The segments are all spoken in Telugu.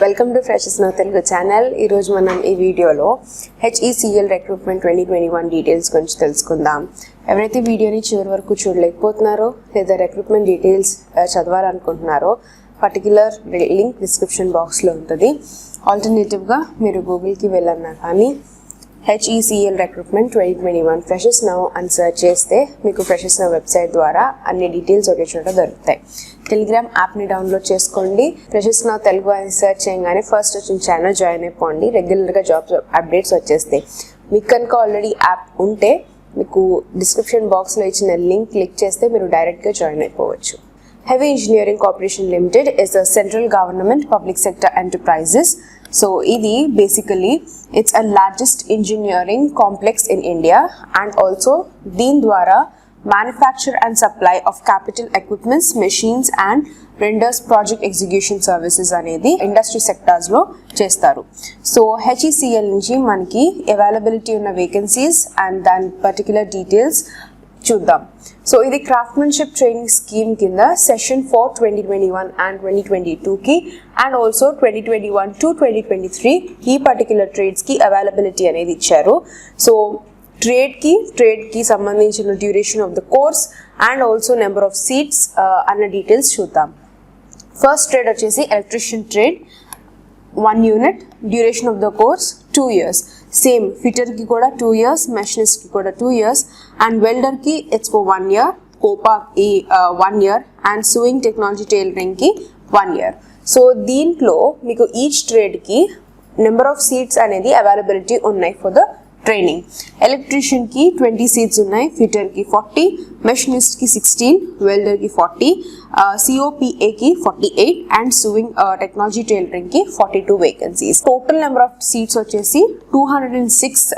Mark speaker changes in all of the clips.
Speaker 1: Welcome to Freshers Now Telugu channel. ఈరోజు మనం ఈ వీడియోలో HECL రిక్రూట్మెంట్ 2021 డీటెయిల్స్ గురించి తెలుసుకుందాం. ఎవరైతే వీడియోని చివరి వరకు చూడలేకపోతున్నారో లేదా రిక్రూట్మెంట్ డీటెయిల్స్ చదవాలనుకుంటున్నారో పర్టికులర్ లింక్ డిస్క్రిప్షన్ బాక్స్లో ఉంటుంది. ఆల్టర్నేటివ్గా మీరు గూగుల్కి వెళ్ళన్నా కానీ HECL రిక్రూట్మెంట్ 2021 ఫ్రెషెస్ నౌ అని సెర్చ్ చేస్తే మీకు ఫ్రెషెస్ నౌ వెబ్సైట్ ద్వారా అన్ని డీటెయిల్స్ ఒకే చోట దొరుకుతాయి. టెలిగ్రామ్ యాప్ని డౌన్లోడ్ చేసుకోండి. ఫ్రెషెస్ నౌ తెలుగు అని సెర్చ్ చేయగానే ఫస్ట్ వచ్చిన ఛానల్ జాయిన్ అయిపోండి. రెగ్యులర్గా జాబ్స్ అప్డేట్స్ వచ్చేస్తాయి. మీకు కనుక ఆల్రెడీ యాప్ ఉంటే మీకు డిస్క్రిప్షన్ బాక్స్లో ఇచ్చిన లింక్ క్లిక్ చేస్తే మీరు డైరెక్ట్గా జాయిన్ అయిపోవచ్చు. Heavy Engineering Corporation Limited is a central government public sector enterprises. So, basically it's a largest engineering complex in India, and also deen dwara manufacture and supply of capital equipments, machines and renders project execution services anedi industry sectors lo chestaru. So HECL nunchi manaki availability unna vacancies and then particular details చూద్దాం. సో ఇది క్రాఫ్ట్మెన్షిప్ ట్రైనింగ్ స్కీమ్ కింద సెషన్ 4 2021 అండ్ 2022కి అండ్ ఆల్సో 2021 టు 2023 ఈ పర్టికులర్ ట్రేడ్స్కి అవైలబిలిటీ అనేది ఇచ్చారు. సో ట్రేడ్కి సంబంధించిన duration of the course and also number of seats అన్న డీటెయిల్స్ చూద్దాం. ఫస్ట్ ట్రేడ్ వచ్చేసి electrician trade, 1 unit, duration of the course 2 years. Same ఫిటర్కి కూడా 2 years, మెషినిస్ట్కి కూడా 2 years అండ్ వెల్డర్కి ఇట్స్ ఫర్ 1 year, కోపాకి 1 year అండ్ సూయింగ్ టెక్నాలజీ టైలరింగ్కి 1 year. సో దీంట్లో మీకు ఈచ్ ట్రేడ్కి నెంబర్ ఆఫ్ సీట్స్ అనేది అవైలబిలిటీ ఉన్నాయి ఫర్ ద ట్రైనింగ్. ఎలక్ట్రీషియన్కి 20 సీట్స్ ఉన్నాయి, ఫిటర్కి 40, మెషినిస్ట్కి 16, వెల్డర్కి 40, COPAకి 48 అండ్ సూయింగ్ టెక్నాలజీ టైలరింగ్కి 42 vacancies. Total number of seats వచ్చేసి 206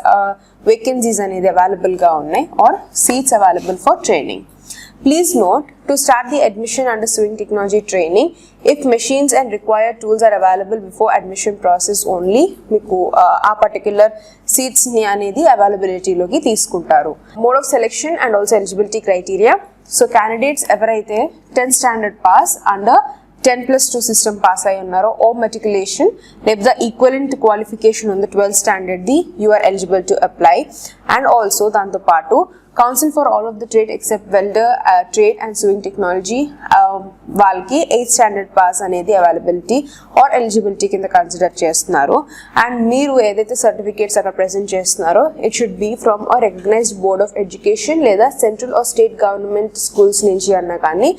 Speaker 1: వేకెన్సీస్ అనేది అవైలబుల్గా ఉన్నాయి or seats available for training. Please note, to start the admission under sewing technology training, if machines and required tools are available before admission process only, మీకు ఆ పర్టిక్యులర్ సీట్స్ని అనేది అవైలబిలిటీలోకి తీసుకుంటారు. Mode of selection and also eligibility criteria. So candidates ఎవరైతే 10th standard pass under 10+2 system pass అయి ఉన్నారో ఓ మెట్రికులేషన్ లేదా ఈక్వలెంట్ క్వాలిఫికేషన్ ఉంది 12th స్టాండర్డ్ది, you are eligible to apply. And also దాంతోపాటు council for all of the trade except welder, trade and sewing technology వాళ్ళకి 8th స్టాండర్డ్ పాస్ అనేది అవైలబిలిటీ ఆర్ ఎలిజిబిలిటీ కింద కన్సిడర్ చేస్తున్నారు. అండ్ మీరు ఏదైతే సర్టిఫికేట్స్ అక్కడ ప్రెజెంట్ చేస్తున్నారో it should be from a recognised board of education లేదా central or state government schools నుంచి అన్నా కానీ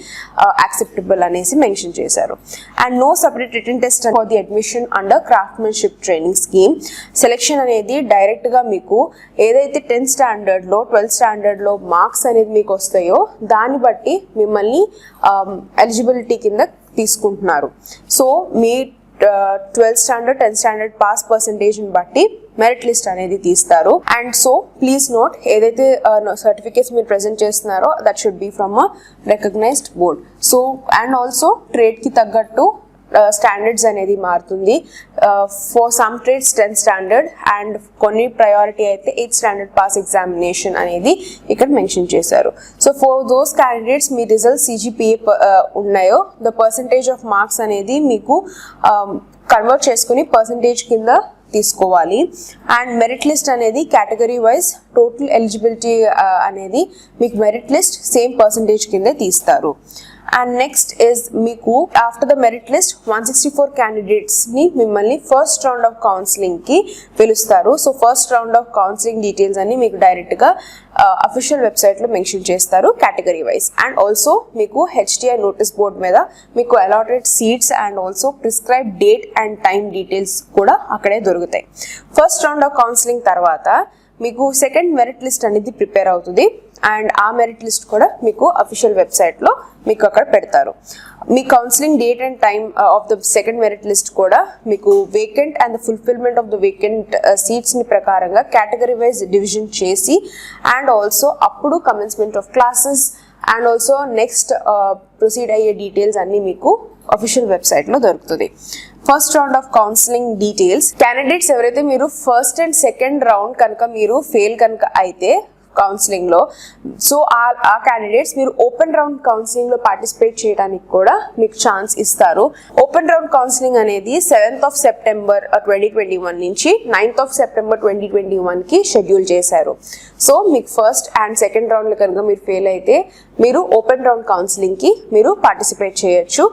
Speaker 1: యాక్సెప్టబుల్ అనేసి మెన్షన్ చేశారు. And no separate written test for the admission under craftsmanship training scheme. Selection అనేది డైరెక్ట్గా మీకు ఏదైతే 10th స్టాండర్డ్లో 12th స్టాండర్డ్లో మార్క్స్ అనేది మీకు వస్తాయో దాన్ని బట్టి మిమ్మల్ని ఎలిజిబిలిటీ కింద తీసుకుంటున్నారు. సో మీ 12th standard 10th standard pass పర్సంటేజ్ని బట్టి మెరిట్ లిస్ట్ అనేది తీస్తారు. అండ్ సో ప్లీజ్ నోట్, ఏదైతే సర్టిఫికేట్స్ మీరు ప్రెజెంట్ చేస్తున్నారో that should be from a recognised board. So and also ట్రేడ్కి తగ్గట్టు స్టాండర్డ్స్ అనేది మారుతుంది. For some trades 10th standard and కొన్ని ప్రయారిటీ అయితే 8th స్టాండర్డ్ పాస్ ఎగ్జామినేషన్ అనేది ఇక్కడ మెన్షన్ చేశారు. సో ఫర్ దోస్ క్యాండిడేట్స్ మీ రిజల్ట్ CGPA ఉన్నాయో ద పర్సంటేజ్ ఆఫ్ మార్క్స్ అనేది మీకు కన్వర్ట్ చేసుకుని పర్సంటేజ్ కింద తీసుకోవాలి. అండ్ మెరిట్ లిస్ట్ అనేది కేటగిరీ వైజ్ టోటల్ ఎలిజిబిలిటీ అనేది మీకు మెరిట్ లిస్ట్ సేమ్ పర్సంటేజ్ కిందే తీస్తారు. అండ్ నెక్స్ట్ ఇస్ మీకు ఆఫ్టర్ ద మెరిట్ లిస్ట్ 164 క్యాండిడేట్స్ని మిమ్మల్ని ఫస్ట్ రౌండ్ ఆఫ్ కౌన్సిలింగ్కి పిలుస్తారు. So first round of counselling details అన్ని మీకు డైరెక్ట్గా అఫీషియల్ వెబ్సైట్లో మెన్షన్ చేస్తారు కేటగిరీ వైజ్. అండ్ ఆల్సో మీకు HTI నోటీస్ బోర్డ్ మీద మీకు allotted seats and also prescribe date and time details కూడా అక్కడే దొరుకుతాయి. ఫస్ట్ రౌండ్ ఆఫ్ కౌన్సిలింగ్ తర్వాత మీకు సెకండ్ మెరిట్ లిస్ట్ అనేది ప్రిపేర్ అవుతుంది అండ్ ఆ మెరిట్ లిస్ట్ కూడా మీకు అఫీషియల్ వెబ్సైట్లో మీకు అక్కడ పెడతారు. మీ counselling date and time of the second merit list కూడా మీకు vacant and the fulfilment of the vacant సీట్స్ని ప్రకారంగా కేటగిరీ వైజ్ డివిజన్ చేసి అండ్ ఆల్సో అప్పుడు commencement of classes and also next proceed అయ్యే డీటెయిల్స్ అన్నీ మీకు అఫీషియల్ వెబ్సైట్లో దొరుకుతుంది. First round of counselling details. Candidates ఎవరైతే మీరు ఫస్ట్ అండ్ సెకండ్ రౌండ్ కనుక మీరు ఫెయిల్ కనుక అయితే కౌన్సిలింగ్ లో. సో ఆ క్యాండిడేట్స్ మీరు ఓపెన్ రౌండ్ కౌన్సిలింగ్ లో పార్టిసిపేట్ చేయడానికి కూడా మీకు ఛాన్స్ ఇస్తారు. ఓపెన్ రౌండ్ కౌన్సిలింగ్ అనేది 7th of September 2021 నుంచి 9th of September 2021 కి షెడ్యూల్ చేశారు. సో మీకు ఫస్ట్ అండ్ సెకండ్ రౌండ్ లో కనుక మీరు ఫెయిల్ అయితే మీరు ఓపెన్ రౌండ్ కౌన్సిలింగ్ కి మీరు పార్టిసిపేట్ చేయొచ్చు.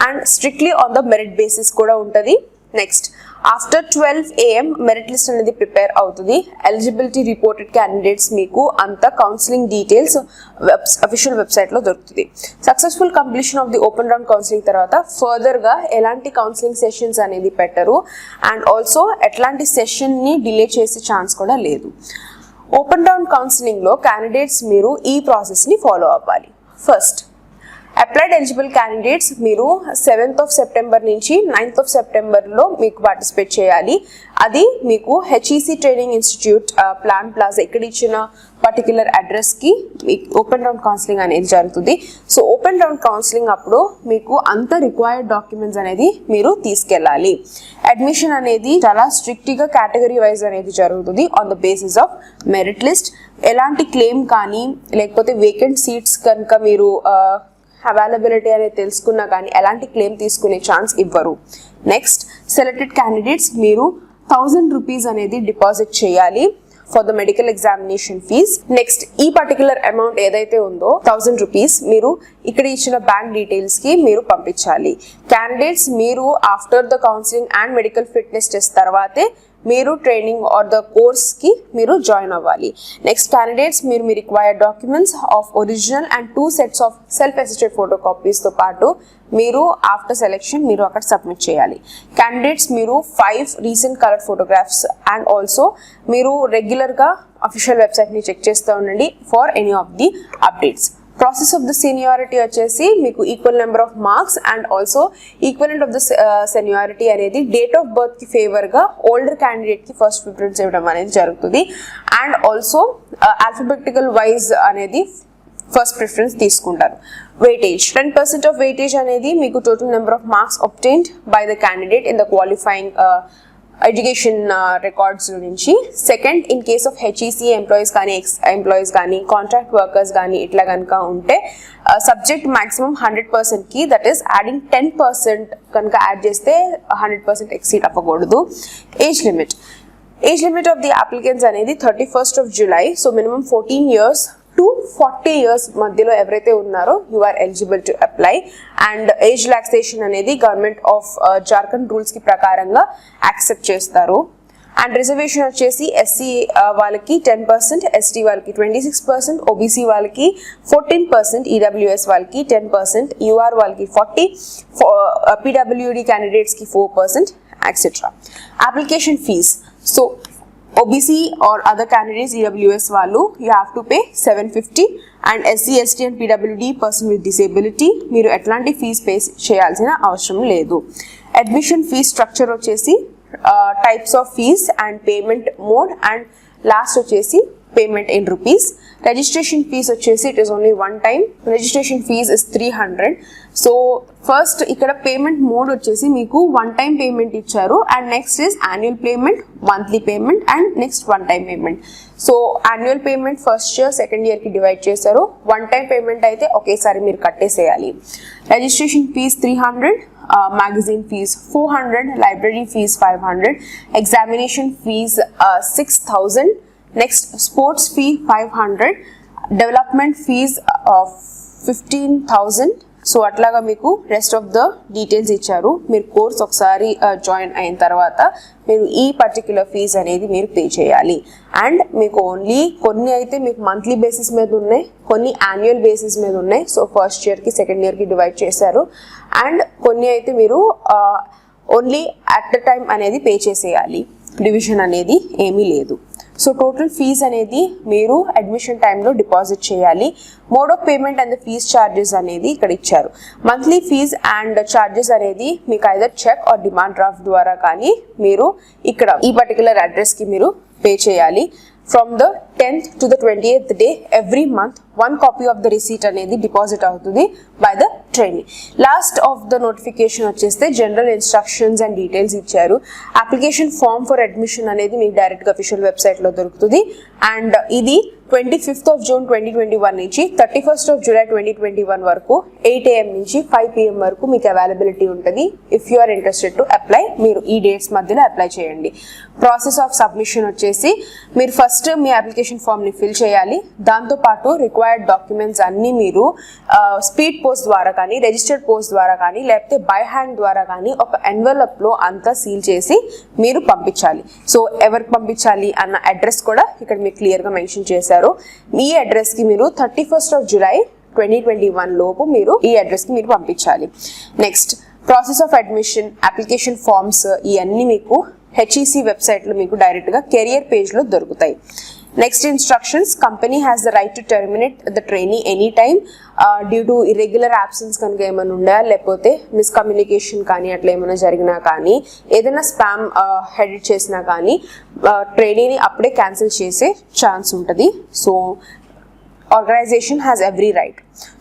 Speaker 1: And strictly on the merit basis కూడా ఉంటుంది. Next after 12 AM merit list అనేది ప్రిపేర్ అవుతుంది. ఎలిజిబిలిటీ రిపోర్టెడ్ క్యాండిడేట్స్ మీకు అంత కౌన్సిలింగ్ డీటెయిల్స్ అఫీషియల్ వెబ్సైట్ లో దొరుకుతుంది. Successful completion of the open round counselling తర్వాత ఫర్దర్ గా ఎలాంటి కౌన్సిలింగ్ సెషన్స్ అనేది పెట్టరు. అండ్ ఆల్సో ఎట్లాంటి సెషన్ ని డిలే చేసే ఛాన్స్ కూడా లేదు. ఓపెన్ రౌండ్ కౌన్సిలింగ్ లో క్యాండిడేట్స్ మీరు ఈ ప్రాసెస్ ని ఫాలో అవ్వాలి. ఫస్ట్ అప్లైడ్ ఎలిజిబుల్ క్యాండిడేట్స్ మీరు 7th of September నుంచి 9th of September లో మీకు పార్టిసిపేట్ చేయాలి. అది మీకు HEC training institute plan plaza ఇక్కడ ఇచ్చిన పర్టికులర్ అడ్రస్ కి ఓపెన్ రౌండ్ కౌన్సిలింగ్ అనేది జరుగుతుంది. సో ఓపెన్ రౌండ్ కౌన్సిలింగ్ అప్పుడు మీకు అంత రిక్వైర్డ్ డాక్యుమెంట్స్ అనేది మీరు తీసుకెళ్ళాలి. అడ్మిషన్ అనేది చాలా స్ట్రిక్ట్ గా కేటగిరీ వైజ్ అనేది జరుగుతుంది on the basis of merit list. ఎలాంటి క్లెయిమ్ కానీ లేకపోతే వేకెంట్ సీట్స్ కనుక మీరు అవైలబిలిటీ అనేది తెలుసుకున్నా కానీ ఎలాంటి క్లెయిమ్ తీసుకునే ఛాన్స్ ఇవ్వరు. నెక్స్ట్ సెలెక్టెడ్ క్యాండిడేట్స్ మీరు 1000 rupees అనేది డిపాజిట్ చేయాలి for the medical examination fee. Next ఈ పర్టికులర్ అమౌంట్ ఏదైతే ఉందో 1000 rupees మీరు ఇక్కడ ఇచ్చిన బ్యాంక్ డీటెయిల్స్ కి మీరు పంపించాలి. క్యాండిడేట్స్ మీరు after the counselling and medical fitness test తర్వాతే మీరు ట్రైనింగ్ ఆర్ ద కోర్స్ కి మీరు జాయిన్ అవ్వాలి. నెక్స్ట్ క్యాండిడేట్స్ మీరు మీ required documents of original and 2 sets of self assisted photo copies తో పాటు మీరు ఆఫ్టర్ సెలెక్షన్ మీరు అక్కడ సబ్మిట్ చేయాలి. క్యాండిడేట్స్ మీరు 5 recent colour photographs and also మీరు రెగ్యులర్ గా అఫీషియల్ వెబ్సైట్ ని చెక్ చేస్తూ ఉండండి for any of the updates. Process of the seniority వచ్చేసి మీకు equal number of marks and also equivalent of the seniority అనేది డేట్ ఆఫ్ బర్త్ కి ఫేవర్ గా ఓల్డర్ క్యాండిడేట్ కి ఫస్ట్ ప్రిఫరెన్స్ ఇవ్వడం అనేది జరుగుతుంది. అండ్ ఆల్సో ఆల్ఫాబెటికల్ వైజ్ అనేది ఫస్ట్ ప్రిఫరెన్స్ తీసుకుంటారు. వెయిటేజ్ 10% ఆఫ్ వెయిటేజ్ అనేది మీకు total number of marks obtained by the candidate in the qualifying education records నుంచి. Second in case of HEC employees కానీ ఎక్స్ ఎంప్లాయీస్ కానీ కాంట్రాక్ట్ వర్కర్స్ కానీ ఇట్లా కనుక ఉంటే సబ్జెక్ట్ మాక్సిమం 100% కి దట్ ఈస్ యాడింగ్ 10% కనుక యాడ్ చేస్తే 100% ఎక్సీడ్ అవ్వకూడదు. Age limit of the applicants అనేది 31st of July. So minimum 14 years to 40 years మధ్యలో ఎవరైతే ఉన్నారో you are eligible to apply. And age relaxation అనేది గవర్నమెంట్ ఆఫ్ జార్ఖండ్ రూల్స్ కి ప్రకారంగా యాక్సెప్ట్ చేస్తారు. అండ్ రిజర్వేషన్ వచ్చేసి ఎస్సీ వాళ్ళకి 10%, ఎస్టీ వాళ్ళకి 26%, ఓబీసీ వాళ్ళకి 14%, ఈడబ్ల్యూఎస్ వాళ్ళకి 10%, యూఆర్ వాళ్ళకి 40%, పీడబ్ల్యూడి క్యాండిడేట్స్ కి 4%, etcetera. Application fee so OBC or other candidates EWS వాళ్ళు you have to pay 750 and SC, ST and PWD person with disability మీరు ఎట్లాంటి ఫీజ్ పే చేయాల్సిన అవసరం లేదు. అడ్మిషన్ ఫీజ్ స్ట్రక్చర్ వచ్చేసి types of fee and payment mode and last వచ్చేసి payment in rupees. Registration fee వచ్చేసి it is only one time. Registration fee is 300. So first ఇక్కడ పేమెంట్ మోడ్ వచ్చేసి మీకు వన్ టైం పేమెంట్ ఇచ్చారు and next is annual payment, monthly payment and next one time payment. So annual payment first year second year కి డివైడ్ చేశారు. వన్ టైం పేమెంట్ అయితే ఒకేసారి మీరు కట్టేసేయాలి. Registration fee 300, magazine fees 400, library fees 500, examination fees 6000, next sports fee 500, development fees of 15,000. So అట్లాగా మీకు రెస్ట్ ఆఫ్ ద డీటెయిల్స్ ఇచ్చారు. మీరు కోర్స్ ఒకసారి జాయిన్ అయిన తర్వాత మీరు ఈ పర్టిక్యులర్ ఫీజ్ అనేది మీరు పే చేయాలి. అండ్ మీకు ఓన్లీ కొన్ని అయితే మీకు మంత్లీ బేసిస్ మీద ఉన్నాయి, కొన్ని యాన్యువల్ బేసిస్ మీద ఉన్నాయి. సో ఫస్ట్ ఇయర్కి సెకండ్ ఇయర్కి డివైడ్ చేశారు. అండ్ కొన్ని అయితే మీరు ఓన్లీ అట్ ద టైం అనేది పే చేసేయాలి. డివిజన్ అనేది ఏమీ లేదు. సో టోటల్ ఫీజ్ అనేది మీరు అడ్మిషన్ టైంలో డిపాజిట్ చేయాలి. Mode of payment and the fee charges అనేది ఇక్కడ ఇచ్చారు. మంత్లీ ఫీజ్ అండ్ చార్జెస్ అనేది మీకు either cheque or demand draft ద్వారా కానీ మీరు ఇక్కడ ఈ పర్టికులర్ అడ్రస్కి మీరు పే చేయాలి. From the 10th to the 28th day every month, one copy of the receipt అనేది డిపాజిట్ అవుతుంది by the trainee. Last of the notification వచ్చేస్తే జనరల్ ఇన్స్ట్రక్షన్స్ అండ్ డీటెయిల్స్ ఇచ్చారు. అప్లికేషన్ ఫామ్ ఫర్ అడ్మిషన్ అనేది మీకు డైరెక్ట్గా అఫీషియల్ వెబ్సైట్లో దొరుకుతుంది. అండ్ ఇది 25th of June 2021 నుంచి 31st of July 2021 వరకు 8 AM నుంచి 5 PM వరకు మీకు అవైలబిలిటీ ఉంటుంది. If you are interested to apply, మీరు ఈ డేట్స్ మధ్యలో అప్లై చేయండి. ప్రాసెస్ ఆఫ్ సబ్మిషన్ వచ్చేసి మీరు ఫస్ట్ మీ అప్లికేషన్ ఫామ్ని ఫిల్ చేయాలి. దాంతోపాటు రిక్వైర్డ్ డాక్యుమెంట్స్ అన్నీ మీరు స్పీడ్ పోస్ట్ ద్వారా కానీ, రిజిస్టర్డ్ పోస్ట్ ద్వారా కానీ, లేకపోతే బై హ్యాండ్ ద్వారా కానీ ఒక ఎన్వలప్లో అంతా సీల్ చేసి మీరు పంపించాలి. సో ఎవరికి పంపించాలి అన్న అడ్రస్ కూడా ఇక్కడ మీకు క్లియర్గా మెన్షన్ చేశారు. ఈ అడ్రస్కి మీరు 31st of July 2021 లోపు మీరు ఈ అడ్రస్కి మీరు పంపించాలి. Next process of admission, application forms ఇవన్నీ మీకు HEC వెబ్సైట్లో మీకు డైరెక్ట్గా కెరియర్ పేజ్లో దొరుకుతాయి. Next instructions, company has the right to terminate the trainee any time due to irregular absence కనుక ఏమైనా ఉందా, లేకపోతే మిస్కమ్యూనికేషన్ కానీ అట్లా ఏమైనా జరిగినా కానీ, ఏదైనా స్పామ్ హెడ్ చేసినా కానీ ట్రైనీని అప్పుడే క్యాన్సిల్ చేసే ఛాన్స్ ఉంటుంది. So organization has every right.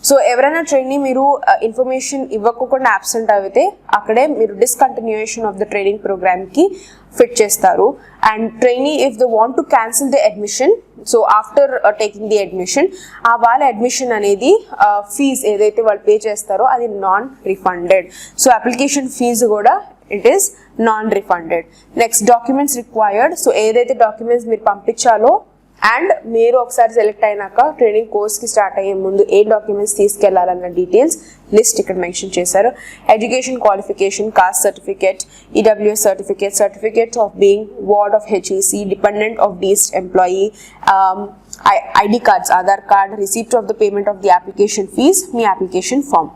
Speaker 1: So ఎవరైనా ట్రైనీ మీరు ఇన్ఫర్మేషన్ ఇవ్వకుండా అబ్సెంట్ అయితే అక్కడే మీరు డిస్కంటిన్యూయేషన్ ఆఫ్ ద ట్రైనింగ్ ప్రోగ్రామ్కి ఫిట్ చేస్తారు. And trainee if the want to cancel the admission, so after taking the admission, ఆ వాళ్ళ అడ్మిషన్ అనేది ఫీజ్ ఏదైతే వాళ్ళు పే చేస్తారో అది non refunded. So application fee కూడా it is non refunded. Next documents required. So ఏదైతే డాక్యుమెంట్స్ మీరు పంపించాలో అండ్ మీరు ఒకసారి సెలెక్ట్ అయినాక ట్రైనింగ్ కోర్స్కి స్టార్ట్ అయ్యే ముందు ఏ డాక్యుమెంట్స్ తీసుకెళ్లాలన్న డీటెయిల్స్ లిస్ట్ ఇక్కడ మెన్షన్ చేశారు. Education qualification, caste certificate, EWS certificate, certificate of being ward of HEC, dependent of deceased employee, ID cards, Aadhaar card, receipt of the payment of the application fee, మీ application form.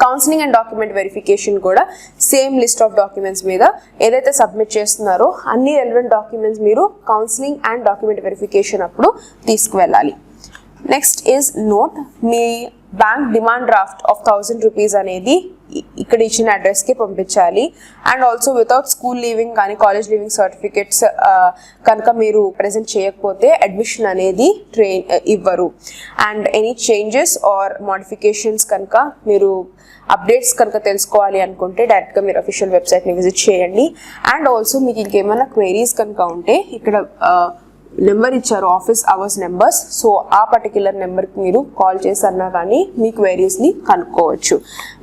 Speaker 1: Counselling and document verification కూడా సేమ్ లిస్ట్ ఆఫ్ డాక్యుమెంట్స్ మీద ఏదైతే సబ్మిట్ చేస్తున్నారో అన్ని రెలవెంట్ డాక్యుమెంట్స్ మీరు కౌన్సిలింగ్ అండ్ డాక్యుమెంట్ వెరిఫికేషన్ అప్పుడు తీసుకువెళ్ళాలి. Next is note, me bank demand draft of 1000 rupees అనేది ఇక్కడ ఇచ్చిన అడ్రస్కి పంపించాలి. And also without school leaving కానీ కాలేజ్ లీవింగ్ సర్టిఫికేట్స్ కనుక మీరు ప్రజెంట్ చేయకపోతే అడ్మిషన్ అనేది ఇవ్వరు. And any changes or modifications కనుక మీరు అప్డేట్స్ కనుక తెలుసుకోవాలి అనుకుంటే డైరెక్ట్గా మీరు అఫీషియల్ వెబ్సైట్ని విజిట్ చేయండి. అండ్ ఆల్సో మీకు ఇంకేమైనా క్వైరీస్ కనుక ఉంటే ఇక్కడ నెంబర్ ఇచ్చారు, ఆఫీస్ అవర్స్ నెంబర్స్. సో ఆ పర్టిక్యులర్ నెంబర్కి మీరు కాల్ చేసన్నా కానీ మీ క్వైరీస్ని కనుక్కోవచ్చు.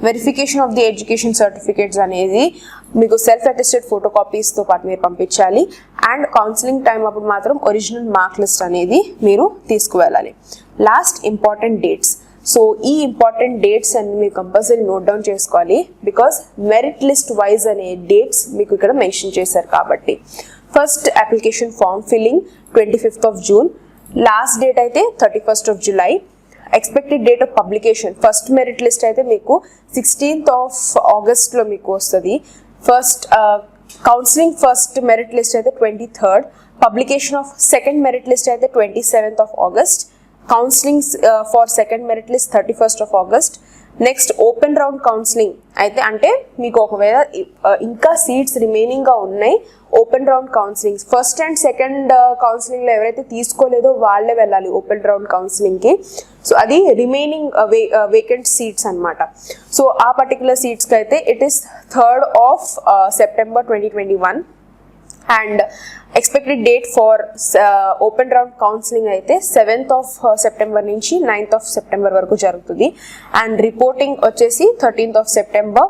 Speaker 1: Verification of the education certificates అనేది మీకు సెల్ఫ్ అటెస్టెడ్ ఫోటో కాపీస్తో పాటు మీరు పంపించాలి. అండ్ కౌన్సిలింగ్ టైం అప్పుడు మాత్రం ఒరిజినల్ మార్క్ లిస్ట్ అనేది మీరు తీసుకువెళ్ళాలి. Last important dates. సో ఈ ఇంపార్టెంట్ డేట్స్ అన్ని మీరు కంపల్సరీ నోట్ డౌన్ చేసుకోవాలి. బికాస్ మెరిట్ లిస్ట్ వైజ్ అనే డేట్స్ మీకు ఇక్కడ మెన్షన్ చేశారు కాబట్టి. First application form filling 25th of June, last date అయితే 31st of July. Expected date of publication, first merit list అయితే మీకు 16th of August లో మీకు వస్తుంది. First counselling first merit list అయితే 23rd, publication of second merit list అయితే 27th of August, counselling for second merit list 31st of August. Next open round counselling అయితే అంటే మీకు ఒకవేళ ఇంకా సీట్స్ రిమైనింగ్గా ఉన్నాయి, open round counselling first and second కౌన్సిలింగ్లో ఎవరైతే తీసుకోలేదో వాళ్ళే వెళ్ళాలి ఓపెన్ రౌండ్ కౌన్సిలింగ్కి. సో అది రిమైనింగ్ వేకెంట్ సీట్స్ అనమాట. సో ఆ పర్టికులర్ సీట్స్కి అయితే it is 3rd of September 2021. And expected date for open round counselling అయితే 7th of September నుంచి 9th of September వరకు జరుగుతుంది. అండ్ రిపోర్టింగ్ వచ్చేసి 13th of September.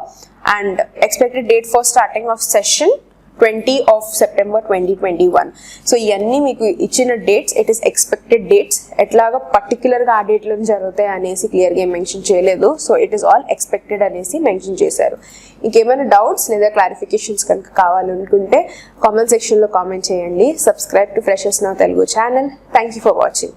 Speaker 1: And expected date for starting of session 20 of September 2021. So ఇవన్నీ మీకు ఇచ్చిన dates, it is expected dates. ఎట్లాగా పర్టికులర్గా ఆ డేట్లో జరుగుతాయి అనేసి క్లియర్గా ఏం మెన్షన్ చేయలేదు. So it is all expected అనేసి మెన్షన్ చేశారు. ఇంకేమైనా డౌట్స్ లేదా క్లారిఫికేషన్స్ కనుక కావాలనుకుంటే కామెంట్ సెక్షన్లో కామెంట్ చేయండి. Subscribe to freshers now Telugu channel. Thank you for watching.